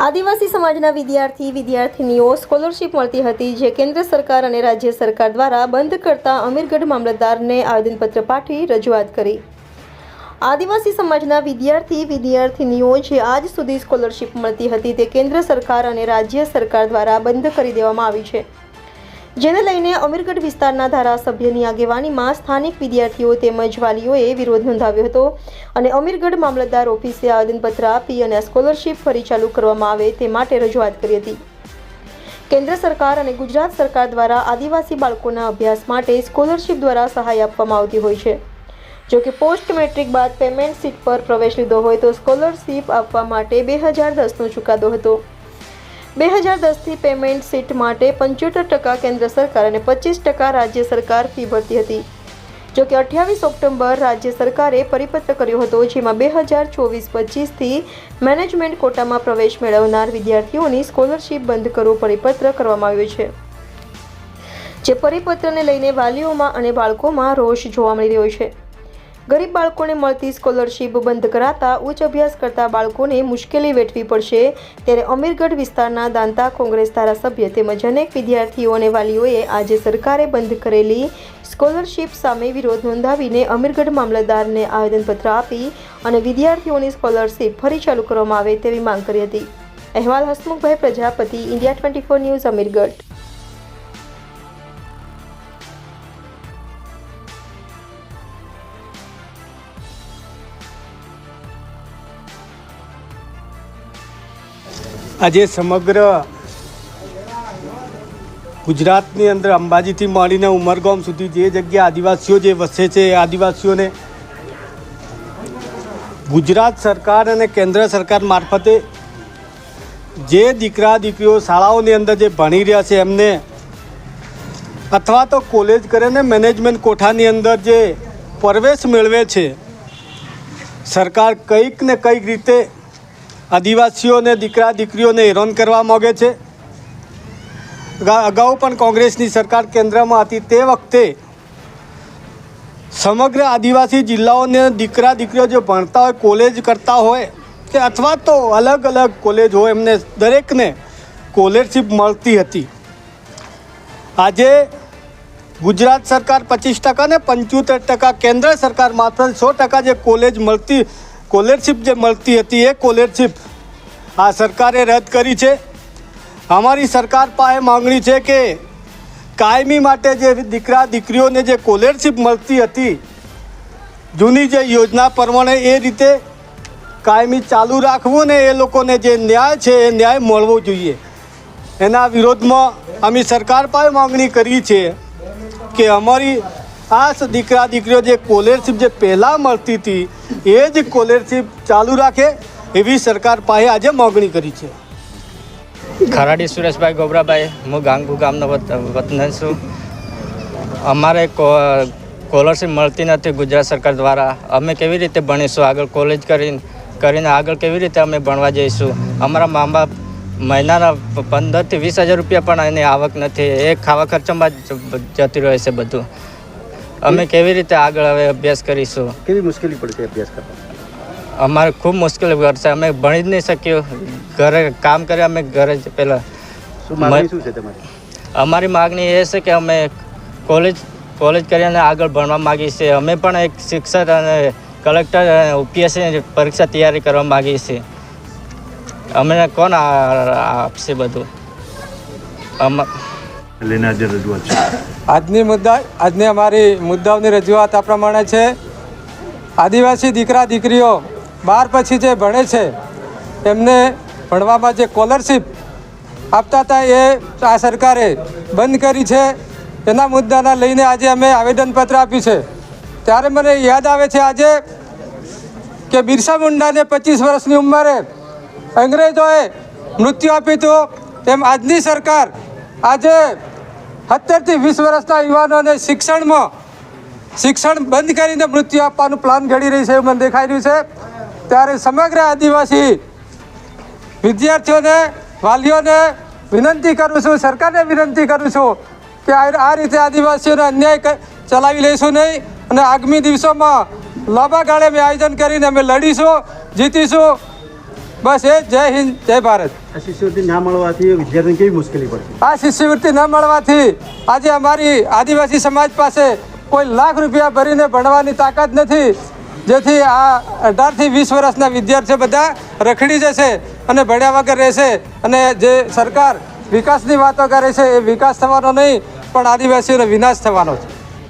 આદિવાસી સમાજના વિદ્યાર્થીનીઓ સ્કોલરશીપ મળતી હતી, જે કેન્દ્ર સરકાર અને રાજ્ય સરકાર દ્વારા બંધ કરતા અમીરગઢ મામલતદારને આવેદનપત્ર પાઠવી રજૂઆત કરી. આદિવાસી સમાજના વિદ્યાર્થીનીઓ જે આજ સુધી સ્કોલરશીપ મળતી હતી તે કેન્દ્ર સરકાર અને રાજ્ય સરકાર દ્વારા બંધ કરી દેવામાં આવી છે, જેને લઈને અમીરગઢ વિસ્તારના ધારાસભ્યની આગેવાનીમાં સ્થાનિક વિદ્યાર્થીઓ તેમજ વાલીઓએ વિરોધ નોંધાવ્યો હતો અને અમીરગઢ મામલતદાર ઓફિસે આવેદનપત્ર આપી અને સ્કોલરશીપ ફરી ચાલુ કરવામાં આવે તે માટે રજૂઆત કરી હતી. કેન્દ્ર સરકાર અને ગુજરાત સરકાર દ્વારા આદિવાસી બાળકોના અભ્યાસ માટે સ્કોલરશીપ દ્વારા સહાય આપવામાં આવતી હોય છે. જો કે પોસ્ટ મેટ્રિક બાદ પેમેન્ટ સીટ પર પ્રવેશ લીધો હોય તો સ્કોલરશીપ આપવા માટે 2010નો ચુકાદો હતો. 2010થી પેમેન્ટ સીટ માટે 75% કેન્દ્ર સરકાર અને 25% રાજ્ય સરકાર ફી ભરતી હતી. જો કે 28 ઓક્ટોબર રાજ્ય સરકારે પરિપત્ર કર્યો હતો, જેમાં 2024-25થી મેનેજમેન્ટ કોટામાં પ્રવેશ મેળવનાર વિદ્યાર્થીઓની સ્કોલરશીપ બંધ કરવો પરિપત્ર કરવામાં આવ્યો છે. જે પરિપત્રને લઈને વાલીઓમાં અને બાળકોમાં રોષ જોવા મળી રહ્યો છે. ગરીબ બાળકોને મળતી સ્કોલરશીપ બંધ કરાતા ઉચ્ચ અભ્યાસ કરતા બાળકોને મુશ્કેલી વેઠવી પડશે, ત્યારે અમીરગઢ વિસ્તારના દાંતા કોંગ્રેસ ધારાસભ્ય તેમજ અનેક વિદ્યાર્થીઓ અને વાલીઓએ આજે સરકારે બંધ કરેલી સ્કોલરશીપ સામે વિરોધ નોંધાવીને અમીરગઢ મામલતદારને આવેદનપત્ર આપી અને વિદ્યાર્થીઓની સ્કોલરશીપ ફરી ચાલુ કરવામાં આવે તેવી માંગ કરી હતી. અહેવાલ હસમુખભાઈ પ્રજાપતિ, ઇન્ડિયા 24 ન્યૂઝ, અમીરગઢ. આજે સમગ્ર ગુજરાતની અંદર અંબાજીથી માંડીને ઉમરગામ સુધી જે જગ્યા આદિવાસીઓ જે વસે છે એ આદિવાસીઓને ગુજરાત સરકાર અને કેન્દ્ર સરકાર મારફતે જે દીકરા દીકરીઓ શાળાઓની અંદર જે ભણી રહ્યા છે એમને અથવા તો કોલેજ કરીને મેનેજમેન્ટ કોઠાની અંદર જે પ્રવેશ મેળવે છે, સરકાર કંઈક ને કંઈક રીતે આદિવાસીઓને દીકરા દીકરીઓને હેરાન કરવા માગે છે. અગાઉ પણ કોંગ્રેસની સરકાર કેન્દ્રમાં હતી તે વખતે સમગ્ર આદિવાસી જિલ્લાઓને દીકરા દીકરીઓ જે ભણતા હોય, કોલેજ કરતા હોય કે અથવા તો અલગ અલગ કોલેજ હોય, એમને દરેકને સ્કોલરશીપ મળતી હતી. આજે ગુજરાત સરકાર 25% ને 75% કેન્દ્ર સરકાર માત્ર 100% જે સ્કોલરશીપ જે મળતી હતી એ સ્કોલરશીપ આ સરકારે રદ કરી છે. અમારી સરકાર પાસે માંગણી છે કે કાયમી માટે જે દીકરા દીકરીઓને જે સ્કોલરશીપ મળતી હતી જૂની જે યોજના પ્રમાણે એ રીતે કાયમી ચાલુ રાખવું ને એ લોકોને જે ન્યાય છે એ ન્યાય મળવો જોઈએ. એના વિરોધમાં અમે સરકાર પાસે માંગણી કરી છે કે અમારી આ દીકરા દીકરીઓ જે સ્કોલરશીપ જે પહેલાં મળતી હતી એ જ સ્કોલરશીપ ચાલુ રાખે એવી સરકાર પાસે આજે માંગણી કરી છે. ખરાડી સુરેશભાઈ ગોબરાભાઈ, હું ગાંગુ ગામનો વતન છું. અમારે સ્કોલરશીપ મળતી નથી ગુજરાત સરકાર દ્વારા. અમે કેવી રીતે ભણીશું આગળ? કોલેજ કરીને આગળ કેવી રીતે અમે ભણવા જઈશું? અમારા મા બાપ મહિનાના 15,000 થી 20,000 રૂપિયા પણ એની આવક નથી. એ ખાવા ખર્ચામાં જ જતી રહે છે બધું. અમે કેવી રીતે આગળ હવે અભ્યાસ કરીશું? કેવી મુશ્કેલી પડશે અભ્યાસ કરવા? અમારે ખૂબ મુશ્કેલી પડશે. અમે ભણી જ નહીં શક્યું. ઘરે કામ કરે અમે ઘરે જ પહેલાં. શું માગણી શું છે તમારી? અમારી માગણી એ છે કે અમે કોલેજ કરીને આગળ ભણવા માગીએ છીએ. અમે પણ એક શિક્ષક અને કલેક્ટર UPSC પરીક્ષા તૈયારી કરવા માગીએ છીએ. અમને કોણ આપશે બધું? આજની અમારી મુદ્દાઓની રજૂઆત આ પ્રમાણે છે. આદિવાસી દીકરા દીકરીઓ 12 પછી જે ભણે છે એમને ભણવામાં જે સ્કોલરશીપ આપતા હતા એ આ સરકારે બંધ કરી છે. એના મુદ્દાના લઈને આજે અમે આવેદનપત્ર આપ્યું છે. ત્યારે મને યાદ આવે છે આજે કે બિરસા મુંડાને 25 વર્ષની ઉંમરે અંગ્રેજોએ મૃત્યુ આપ્યું હતું, તેમ આજની સરકાર આજે 17 થી 20 વર્ષના યુવાનોને શિક્ષણ બંધ કરીને મૃત્યુ આપવાનું પ્લાન ઘડી રહી છે એવું મને દેખાઈ રહ્યું છે. ત્યારે સમગ્ર આદિવાસી વિદ્યાર્થીઓને, વાલીઓને વિનંતી કરું છું, સરકારને વિનંતી કરું છું કે આ રીતે આદિવાસીઓને અન્યાય ચલાવી લઈશું નહીં અને આગામી દિવસોમાં લાંબા ગાળે અમે આયોજન કરીને અમે લડીશું, જીતીશું. બસ એ જય હિન્દ જય ભારત. આ શિષ્યવૃત્તિ ના મળવાથી વિદ્યાર્થીને કેવી મુશ્કેલી પડશે? આ શિષ્યવૃત્તિ ન મળવાથી આજે અમારી આદિવાસી સમાજ પાસે કોઈ લાખ રૂપિયા ભરીને ભણવાની તાકાત નથી, જેથી આ 18 થી 20 વર્ષના વિદ્યાર્થીઓ બધા રખડી જશે અને ભણ્યા વગર રહેશે. અને જે સરકાર વિકાસની વાતો કરે છે એ વિકાસ થવાનો નહીં, પણ આદિવાસીઓનો વિનાશ થવાનો છે.